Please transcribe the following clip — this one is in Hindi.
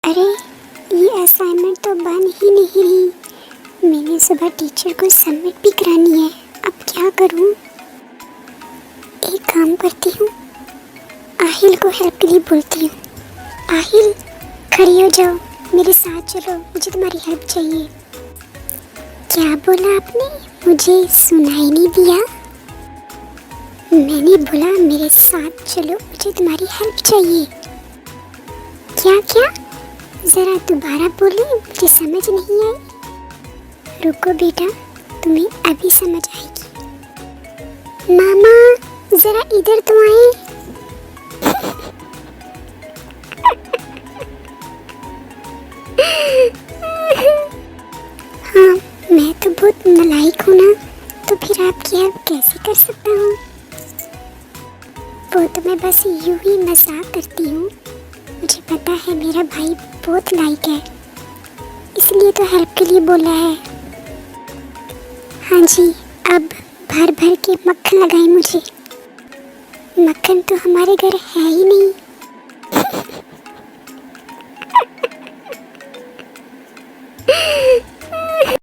अरे ये असाइनमेंट तो बन ही नहीं रही। मैंने सुबह टीचर को सबमिट भी करानी है। अब क्या करूं? एक काम करती हूँ, आहिल को हेल्प के लिए बोलती हूँ। आहिल, खड़ी हो जाओ, मेरे साथ चलो, मुझे तुम्हारी हेल्प चाहिए। क्या बोला आपने? मुझे सुनाई नहीं दिया। मैंने बोला मेरे साथ चलो, मुझे तुम्हारी हेल्प चाहिए। क्या क्या? ज़रा दोबारा बोले, मुझे समझ नहीं आई। रुको बेटा, तुम्हें अभी समझ आएगी। मामा ज़रा इधर तो आए। हाँ, मैं तो बहुत नालायक हूँ ना, तो फिर आपकी हेल्प कैसे कर सकता हूँ? वो तो मैं बस यूं ही मजाक करती हूँ। मुझे पता है मेरा भाई बहुत लायक है, इसलिए तो हेल्प के लिए बोला है। हाँ जी, अब भर भर के मक्खन लगाए मुझे। मक्खन तो हमारे घर है ही नहीं।